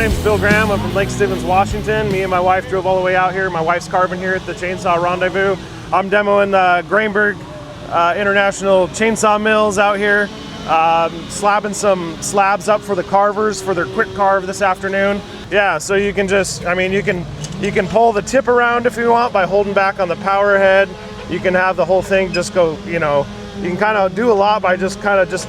name's Bill Graham. I'm from Lake Stevens, Washington. Me and my wife drove all the way out here. My wife's carving here at the Chainsaw Rendezvous. I'm demoing the Granberg International chainsaw mills out here. Slabbing some slabs up for the Carvers for their quick carve this afternoon. Yeah, so you can just, I mean, you can pull the tip around if you want by holding back on the power head. You can have the whole thing just go, you know, you can kind of do a lot by just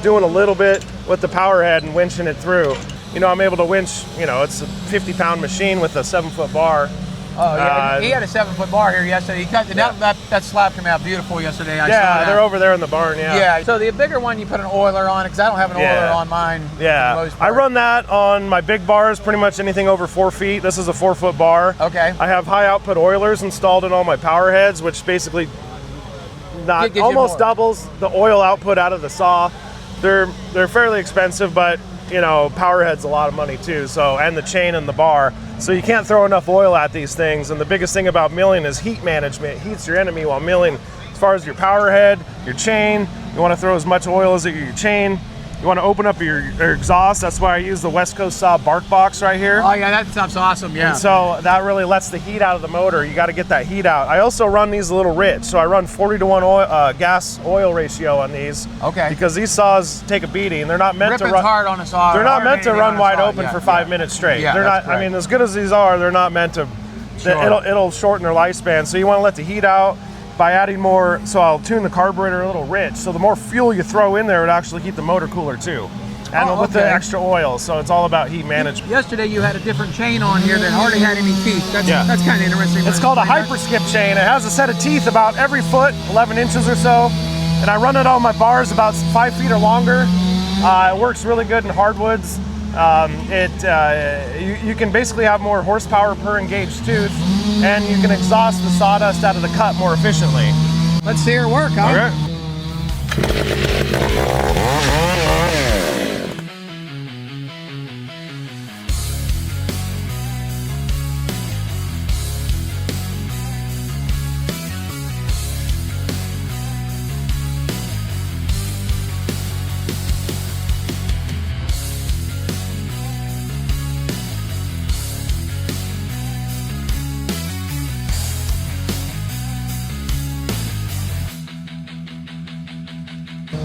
doing a little bit with the power head and winching it through. You know, I'm able to winch, you know, it's a 50-pound machine with a 7-foot bar. Oh, yeah. He had a 7-foot bar here yesterday. He cut that slab came out beautiful yesterday. I saw that. They're over there in the barn, yeah. Yeah, so the bigger one you put an oiler on, because I don't have an oiler on mine. Yeah, for the most part. I run that on my big bars, pretty much anything over 4 feet. This is a 4-foot bar. Okay. I have high output oilers installed in all my power heads, which basically almost doubles the oil output out of the saw. They're fairly expensive, but you know, power head's a lot of money too, so, and the chain and the bar. So you can't throw enough oil at these things, and the biggest thing about milling is heat management. Heat's your enemy while milling. As far as your power head, your chain, you want to throw as much oil as your chain. You want to open up your exhaust. That's why I use the Westcoast Saw bark box right here. Oh yeah, that stuff's awesome, yeah. And so that really lets the heat out of the motor. You got to get that heat out. I also run these a little rich, so I run 40-to-1 oil, gas oil ratio on these. Okay. Because these saws take a beating. They're not meant to run hard on a saw. They're not meant to run wide open for 5 minutes straight. Yeah, they're not. correct. I mean, as good as these are, they're not meant to. Sure. It'll shorten their lifespan. So you want to let the heat out by adding more. So I'll tune the carburetor a little rich. So the more fuel you throw in there, it actually keep the motor cooler too. And with the extra oil, so it's all about heat management. Yesterday you had a different chain on here that hardly had any teeth. That's kind of interesting. It's called a hyper skip chain. It has a set of teeth about every foot, 11 inches or so. And I run it on my bars about 5 feet or longer. It works really good in hardwoods. You can basically have more horsepower per engaged tooth, and you can exhaust the sawdust out of the cut more efficiently. Let's see her work, huh?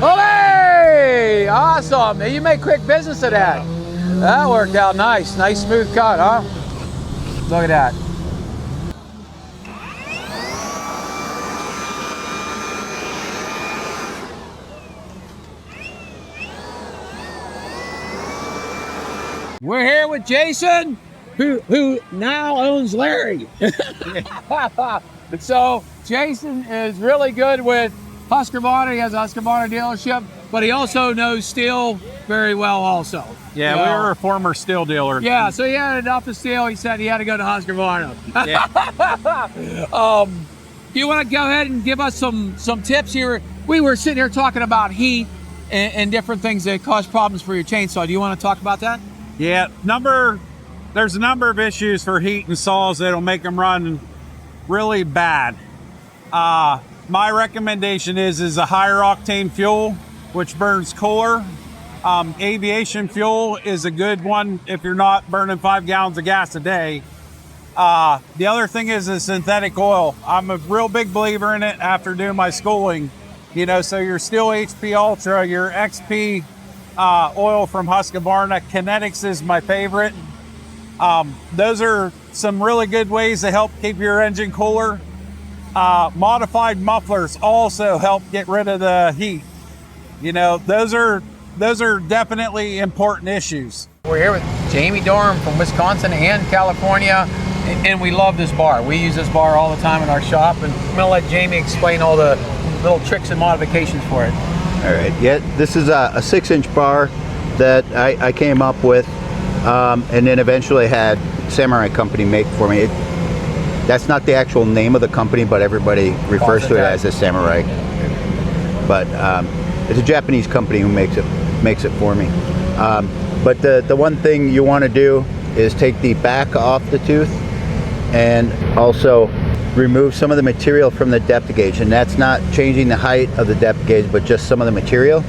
Hey, awesome. You make quick business of that. That worked out nice. Nice smooth cut, huh? Look at that. We're here with Jason, who now owns Larry. So Jason is really good with Husquvarna. He has a Husqvarna dealership, but he also knows Stihl very well also. Yeah, we were a former Stihl dealer. Yeah, so he had enough of Stihl. He said he had to go to Husqvarna. Yeah. Do you want to go ahead and give us some tips here? We were sitting here talking about heat and different things that cause problems for your chainsaw. Do you want to talk about that? Yeah, there's a number of issues for heat and saws that'll make them run really bad. My recommendation is a higher octane fuel, which burns cooler. Aviation fuel is a good one if you're not burning 5 gallons of gas a day. The other thing is a synthetic oil. I'm a real big believer in it after doing my schooling. You know, so your Stihl HP Ultra, your XP oil from Husqvarna, Kinetics is my favorite. Those are some really good ways to help keep your engine cooler. Modified mufflers also help get rid of the heat. You know, those are definitely important issues. We're here with Jamie Doeren from Wisconsin and California, and we love this bar. We use this bar all the time in our shop, and I'm gonna let Jamie explain all the little tricks and modifications for it. All right, yeah, this is a 6-inch bar that I came up with, and then eventually had Samurai Company make for me. That's not the actual name of the company, but everybody refers to it as a Samurai. But it's a Japanese company who makes it for me. But the one thing you want to do is take the back off the tooth and also remove some of the material from the depth gauge. And that's not changing the height of the depth gauge, but just some of the material.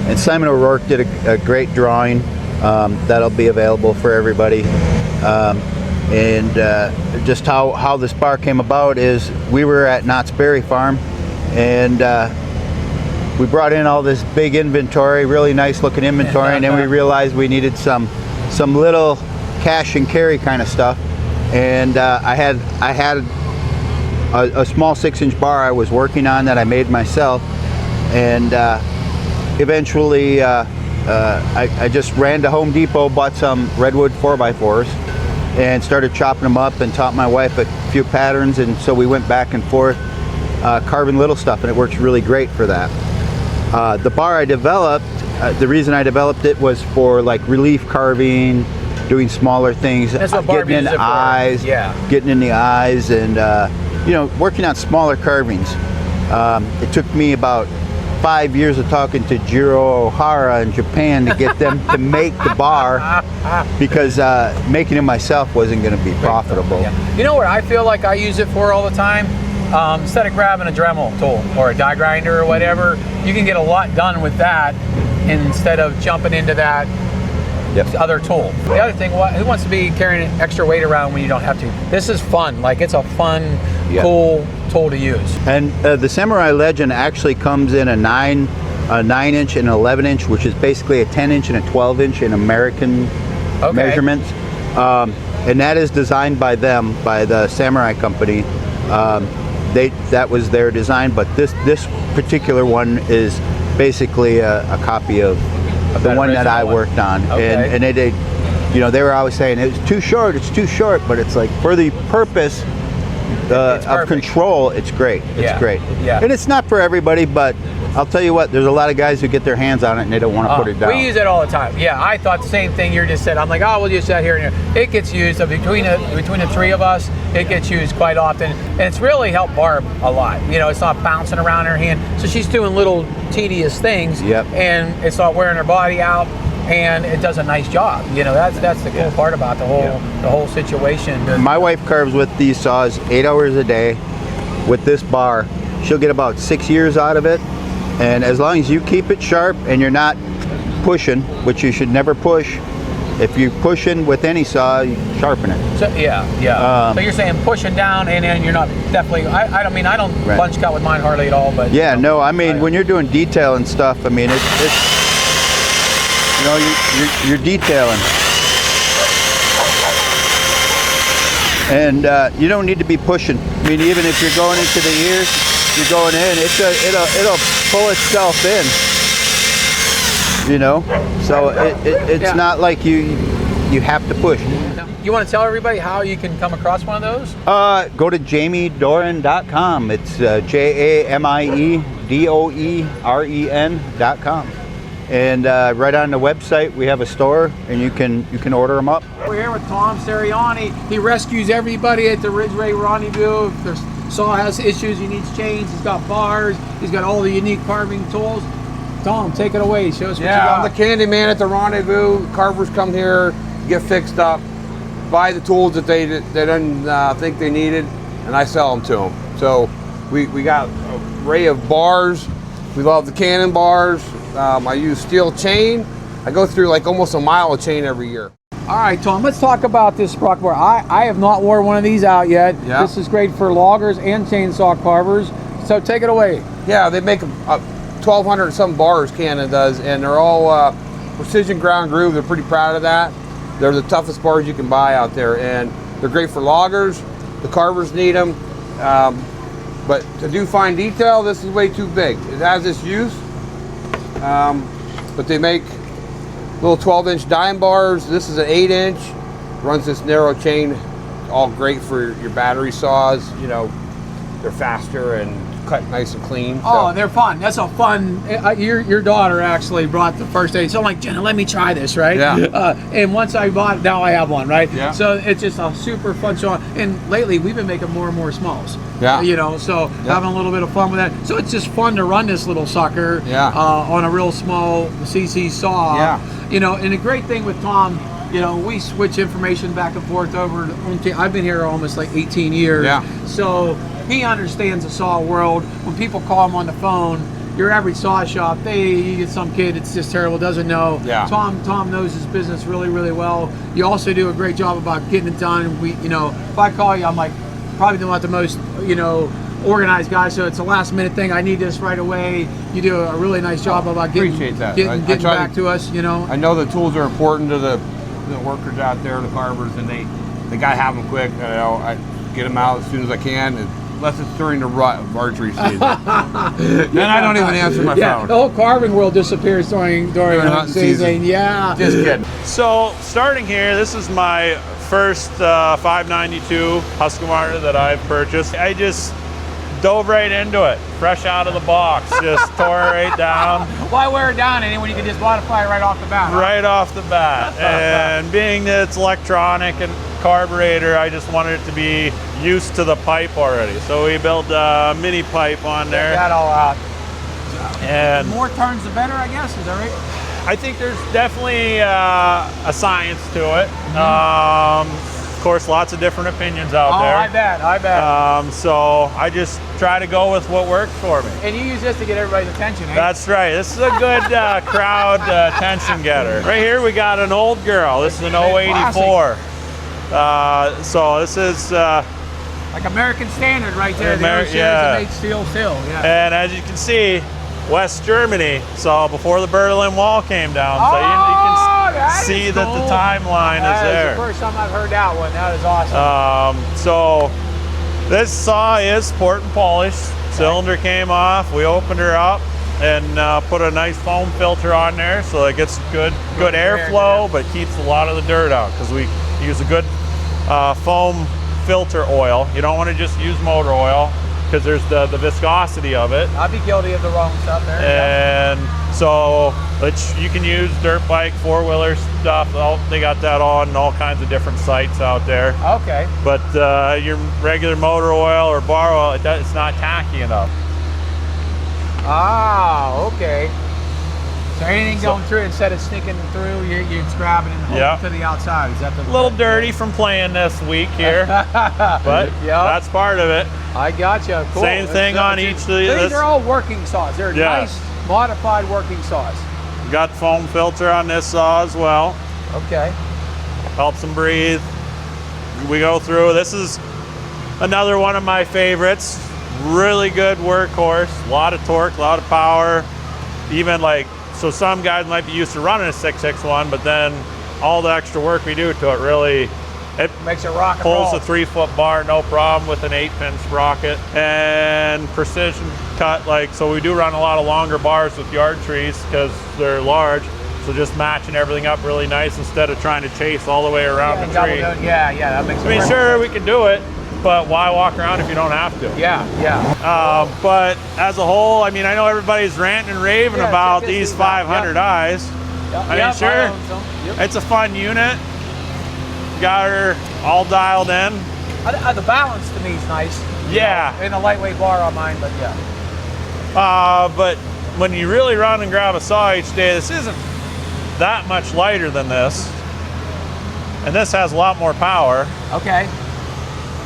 And Simon O'Rourke did a great drawing that'll be available for everybody. And just how this bar came about is we were at Knott's Berry Farm, and we brought in all this big inventory, really nice looking inventory, and then we realized we needed some little cash and carry kind of stuff. And I had a small 6-inch bar I was working on that I made myself, and eventually I just ran to Home Depot, bought some redwood 4x4s, and started chopping them up and taught my wife a few patterns, and so we went back and forth carving little stuff, and it works really great for that. The bar I developed, the reason I developed it was for like relief carving, doing smaller things, getting in the eyes, getting in the eyes, and you know, working on smaller carvings. It took me about 5 years of talking to Jiro Ohara in Japan to get them to make the bar, because making it myself wasn't going to be profitable. You know what I feel like I use it for all the time? Instead of grabbing a Dremel tool or a die grinder or whatever, you can get a lot done with that instead of jumping into that other tool. The other thing, who wants to be carrying extra weight around when you don't have to? This is fun. Like, it's a fun, cool tool to use. And the Samurai Legend actually comes in a 9-inch and an 11-inch, which is basically a 10-inch and a 12-inch in American measurements. And that is designed by them, by the Samurai Company. That was their design, but this particular one is basically a copy of the one that I worked on. And they you know, they were always saying it's too short, but it's like, for the purpose of control, it's great. It's great. And it's not for everybody, but I'll tell you what, there's a lot of guys who get their hands on it and they don't want to put it down. We use it all the time. Yeah, I thought the same thing you just said. I'm like, oh, we'll use that here and here. It gets used, between the three of us, it gets used quite often. And it's really helped Barb a lot. You know, it's not bouncing around her hand. So she's doing little tedious things, and it's not wearing her body out, and it does a nice job. You know, that's the cool part about the whole situation. My wife carves with these saws 8 hours a day with this bar. She'll get about 6 years out of it. And as long as you keep it sharp and you're not pushing, which you should never push, if you're pushing with any saw, you sharpen it. So, so you're saying pushing down, and then you're not definitely. I don't punch cut with mine hardly at all. But no, I mean, when you're doing detail and stuff, I mean, it's you know, you're detailing, and you don't need to be pushing. I mean, even if you're going into the ears, you're going in. It'll pull itself in. You know, so it's not like you have to push. You want to tell everybody how you can come across one of those? Go to JamieDoeren.com. It's JamieDoeren.com. And right on the website we have a store, and you can order them up. We're here with Tom Ceriani. He rescues everybody at the Ridgway Rendezvous. If their saw has issues, he needs chains, he's got bars, he's got all the unique carving tools. Tom, take it away. Show us what you got. I'm the candy man at the Rendezvous. Carvers come here, get fixed up, buy the tools that they didn't think they needed, and I sell them to them. So we got an array of bars. We love the cannon bars. I use steel chain. I go through like almost a mile of chain every year. All right, Tom, let's talk about this sprocket bar. I have not worn one of these out yet. Yeah. This is great for loggers and chainsaw carvers. So take it away. Yeah, they make 1,200 some bars, Canon does, and they're all precision ground groove. They're pretty proud of that. They're the toughest bars you can buy out there, and they're great for loggers. The carvers need them, but to do fine detail, this is way too big. It has this use, but they make little 12-inch dime bars. This is an 8-inch, runs this narrow chain, all great for your battery saws. You know, they're faster and cut nice and clean. Oh, they're fun. That's a fun. Your daughter actually brought the first aid. So I'm like, Jenna, let me try this, right? Yeah. And once I bought it, now I have one, right? Yeah. So it's just a super fun saw. And lately we've been making more and more smalls. Yeah. You know, so having a little bit of fun with that. So it's just fun to run this little sucker. Yeah. On a real small CC saw. Yeah. You know, and the great thing with Tom, you know, we switch information back and forth over. I've been here almost like 18 years. Yeah. So he understands the saw world. When people call him on the phone, your average saw shop, you get some kid that's just terrible, doesn't know. Yeah. Tom knows his business really, really well. You also do a great job about getting it done. If I call you, I'm like, probably not the most, organized guy, so it's a last minute thing. I need this right away. You do a really nice job about getting back to us. I know the tools are important to the workers out there, the carvers, and they gotta have them quick. I get them out as soon as I can, unless it's during the rut of archery season. Then I don't even answer my phone. The whole carving world disappears during hunting season. Yeah. Just kidding. So starting here, this is my first 592 Husquvarna that I've purchased. I just dove right into it, fresh out of the box, just tore it right down. Why wear it down when you can just modify it right off the bat? Right off the bat. And being that it's electronic and carburetor, I just wanted it to be used to the pipe already. So we built a mini pipe on there. Get that all out. And the more turns, the better, I guess. Is that right? I think there's definitely a science to it. Of course, lots of different opinions out there. I bet. So I just try to go with what works for me. And you use this to get everybody's attention, eh? That's right. This is a good crowd attention getter. Right here we got an old girl. This is an 084. So this is like American standard right there. Made steel. Yeah. And as you can see, West Germany. So before the Berlin Wall came down, so you can see that the timeline is there. That's the first time I've heard that one. That is awesome. So this saw is port and polished. Cylinder came off. We opened her up and put a nice foam filter on there, so it gets good airflow, but keeps a lot of the dirt out because we use a good foam filter oil. You don't want to just use motor oil because there's the viscosity of it. I'd be guilty of the wrong stuff there. And so you can use dirt bike, four-wheeler stuff. They got that on all kinds of different sites out there. Okay. But your regular motor oil or bar oil, it's not tacky enough. Okay. So anything going through, instead of sneaking through, you're grabbing and to the outside. Is that a little dirty from playing this week here, but that's part of it. I gotcha. Cool. Same thing on each of these. These are all working saws. They're nice, modified working saws. Got foam filter on this saw as well. Okay. Helps them breathe. We go through. This is another one of my favorites. Really good workhorse. A lot of torque, a lot of power. Even so some guys might be used to running a 661, but then all the extra work we do to it really makes it rock and pulls roll. a 3-foot bar, no problem, with an 8-pin sprocket. And precision cut, so we do run a lot of longer bars with yard trees because they're large. So just matching everything up really nice instead of trying to chase all the way around the tree. That makes sense. Sure, we can do it, but why walk around if you don't have to? Yeah. But as a whole, I know everybody's ranting and raving about these 500 eyes. Sure, it's a fun unit. Got her all dialed in. The balance to me is nice. Yeah. And a lightweight bar on mine, but but when you really run and grab a saw each day, this isn't that much lighter than this. And this has a lot more power. Okay.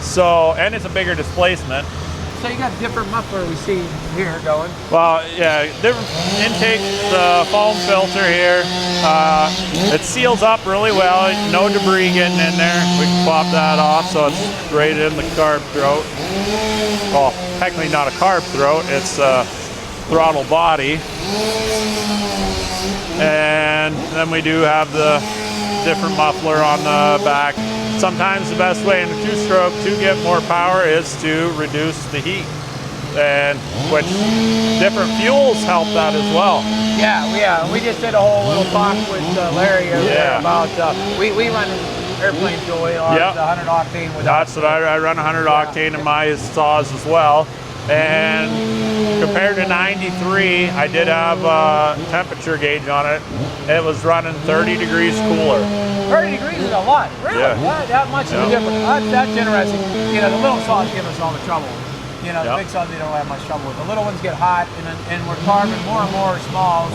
So, and it's a bigger displacement. So you got different muffler we see here going. Well, yeah, different intake, the foam filter here. It seals up really well, no debris getting in there. We can pop that off so it's right in the carb throat. Well, technically not a carb throat, it's a throttle body. And then we do have the different muffler on the back. Sometimes the best way in a two-stroke to get more power is to reduce the heat, and which different fuels help that as well. Yeah. We just did a whole little talk with Larry about we run airplane fuel, the 100 octane. That's what I run 100 octane in my saws as well. And compared to 93, I did have a temperature gauge on it. It was running 30 degrees cooler. 30 degrees is a lot, really? Yeah. That much of a difference. That's interesting. The little saws give us all the trouble. The big saws we don't have much trouble with. The little ones get hot, and we're carving more and more smalls.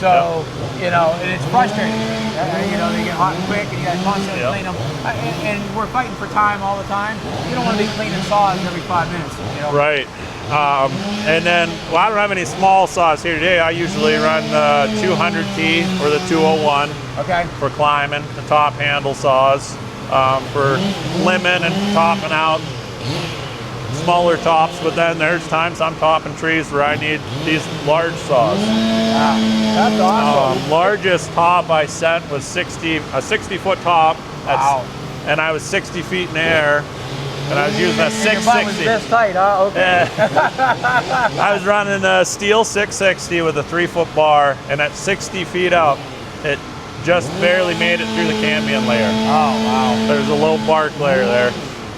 So, and it's frustrating. They get hot and quick, and you got to constantly clean them. And we're fighting for time all the time. You don't want to be cleaning saws every 5 minutes. Right. And then, well, I don't have any small saws here today. I usually run the 200T or the 201 for climbing, the top handle saws for limbing and topping out smaller tops. But then there's times I'm topping trees where I need these large saws. That's awesome. Largest top I sent was a 60-foot top. Wow. And I was 60 feet in the air. And I was using a 660. Your butt was this tight, huh? Okay. I was running a Stihl 660 with a 3-foot bar, and at 60 feet up, it just barely made it through the cambium layer. Oh, wow. There's a low bark layer there.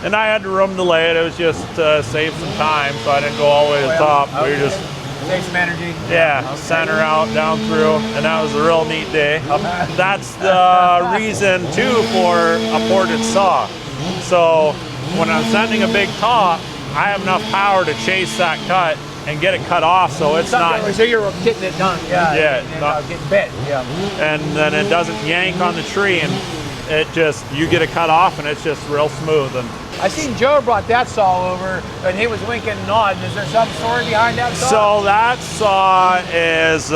And I had room to lay it. It was just to save some time, so I didn't go all the way to the top. Okay. We were just... Save some energy. Yeah, center out, down through, and that was a real neat day. That's the reason, too, for a ported saw. So when I'm sending a big top, I have enough power to chase that cut and get it cut off, so it's not... So you're getting it done. Yeah, getting bit. Yeah. And then it doesn't yank on the tree, and it just, you get it cut off, and it's just real smooth. And I seen Joe brought that saw over, and he was winking and nodding. Is there some story behind that saw? so that saw is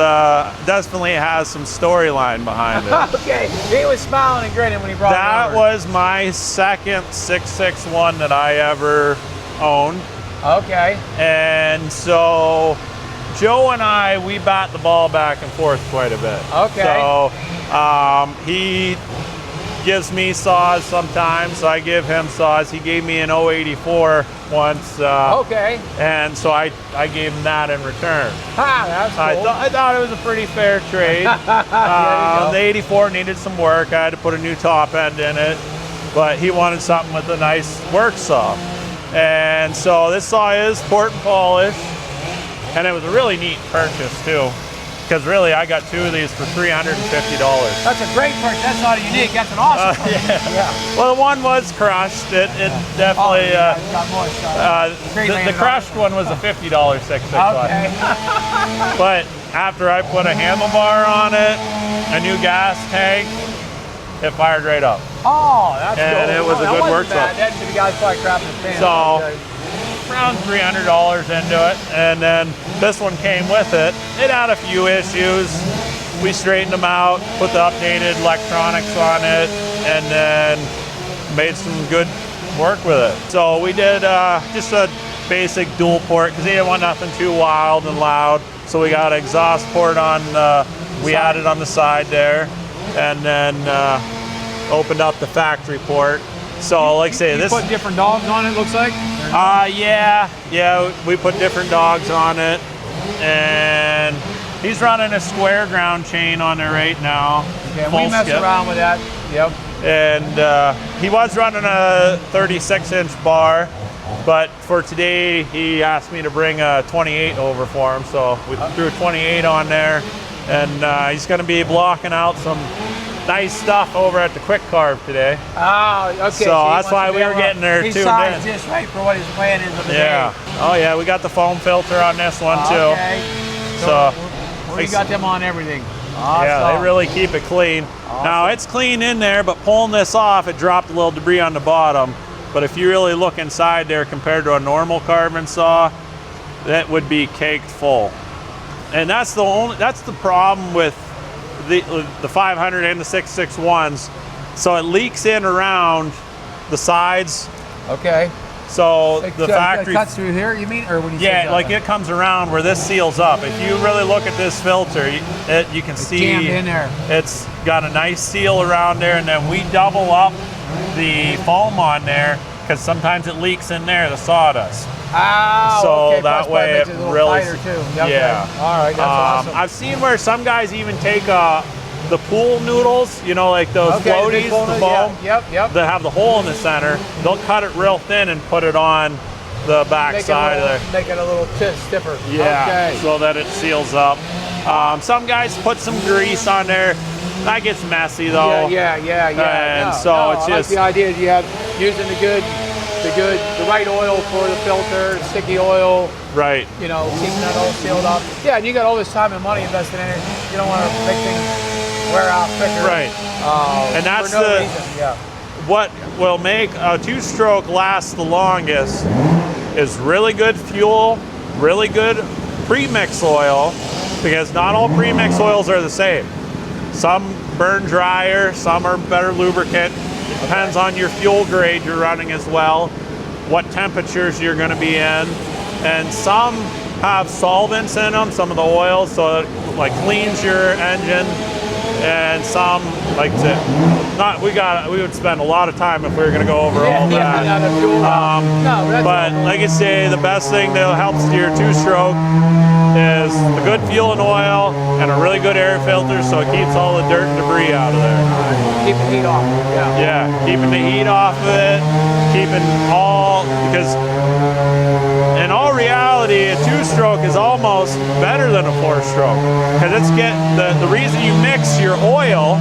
definitely has some storyline behind it. Okay, he was smiling and grinning when he brought it That over. was my second 661 that I ever owned. Okay. And so Joe and I, we bat the ball back and forth quite a bit. Okay. So he gives me saws sometimes, so I give him saws. He gave me an 084 once. Okay. And so I gave him that in return. Ha, that's cool. I thought it was a pretty fair trade. The 84 needed some work. I had to put a new top end in it, but he wanted something with a nice work saw. And so this saw is port and polish, and it was a really neat purchase too, because really I got 2 of these for $350. That's a great purchase. That's not a unique. That's an awesome purchase. Yeah. Well, the one was crushed. It definitely. Got moist. The crushed one was a $50 661. Okay. But after I put a handlebar on it, a new gas tank, it fired right up. Oh, that's cool. And it was a good work saw. That should be guys probably crapping his pants. So around $300 into it, and then this one came with it. It had a few issues. We straightened them out, put the updated electronics on it, and then made some good work with it. So we did just a basic dual port because he didn't want nothing too wild and loud. So we got an exhaust port on. We added on the side there, and then opened up the factory port. So, like I say, you put different dogs on it, looks like? Yeah, we put different dogs on it. And he's running a square ground chain on there right now. Yeah, we messed around with that. Yep. And he was running a 36-inch bar, but for today, he asked me to bring a 28 over for him. So we threw a 28 on there, and he's going to be blocking out some nice stuff over at the Quick Carve today. Oh, okay. So that's why we were getting there tuned tuned in. in. Just right for what his plan is of the Yeah. day. Oh yeah, we got the foam filter on this one too. Okay. So we got them on everything. Awesome. yeah, they really keep it clean. Awesome. Now it's clean in there, but pulling this off, it dropped a little debris on the bottom. But if you really look inside there compared to a normal carving saw, that would be caked full. And that's the problem with the 500 and the 661s. So it leaks in around the sides. Okay. So It the factory cuts through here, you mean? Or when you say like it comes around where this seals up. If you really look at this filter, you can see jammed in there. It's got a nice seal around there, and then we double up the foam on there because sometimes it leaks in there, the sawdust. Ah, So okay. that Plus, way makes it a little really- tighter too. Okay. Yeah. All right, that's awesome. I've seen where some guys even take the pool noodles, like those Okay, floaties, big the foam, Yep. that have the hole in the center. They'll cut it real thin and put it on the back side of there. Make it a little stiffer. Yeah, Okay. so that it seals up. Some guys put some grease on there. That gets messy though. Yeah. And No, so no, it's I like just the idea that you have using the right oil for the filter, sticky oil. right. Keeping that all sealed up. Yeah, and you got all this time and money invested in it. You don't want to make things wear out quicker. Right. And that's for no reason. Yeah. what will make a two-stroke last the longest is really good fuel really good pre-mix oil, because not all pre-mix oils are the same. Some burn drier, some are better lubricant. It depends on your fuel grade you're running as well, what temperatures you're going to be in, and some have solvents in them, some of the oils, so it like cleans your engine, and some like to not. We would spend a lot of time if we were going to go over all that. But like I say, the best thing that helps your two-stroke is the good fuel and oil and a really good air filter, so it keeps all the dirt and debris out of there. Keep the heat off. Yeah, keeping the heat off of it, keeping all, because in all reality, a two-stroke is almost better than a four-stroke, because it's the reason you mix your oil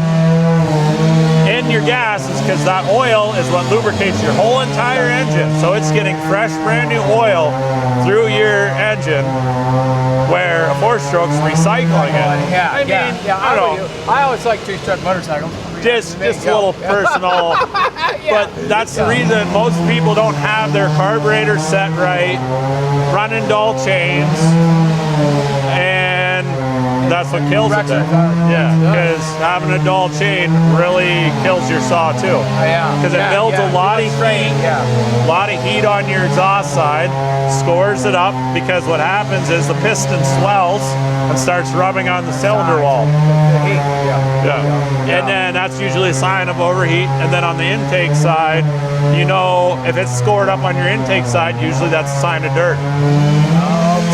in your gas is because that oil is what lubricates your whole entire engine. So it's getting fresh, brand new oil through your engine, where a four-stroke's recycling it. I don't know. I always like two-stroke motorcycles. Just a little personal, but that's the reason most people don't have their carburetor set right, running dull chains, and that's what kills it then. Yeah, because having a dull chain really kills your saw too. Because it builds a lot of heat, a lot of heat on your exhaust side, scores it up, because what happens is the piston swells and starts rubbing on the cylinder wall. And then that's usually a sign of overheat. And then on the intake side, you know, if it's scored up on your intake side, usually that's a sign of dirt.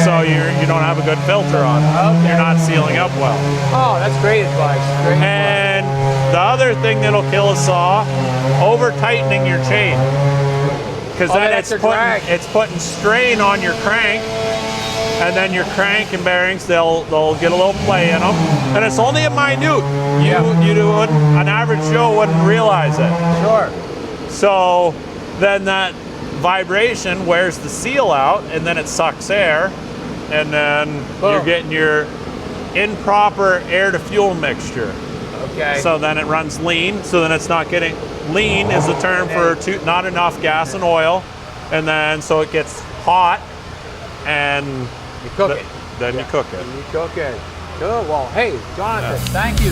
So you don't have a good filter on it. You're not sealing up well. Oh, that's great advice. And the other thing that'll kill a saw, over tightening your chain. Because then it's putting strain on your crank, and then your crank and bearings, they'll get a little play in them. And it's only a minute. An average Joe wouldn't realize it. Sure. So then that vibration wears the seal out, and then it sucks air, and then you're getting your improper air to fuel mixture. Okay. So then it runs lean. So then it's not getting lean is the term for not enough gas and oil, and then so it gets hot, and you cook it. Then you cook it. You cook it. Good. Well, hey, Jonathan, thank you.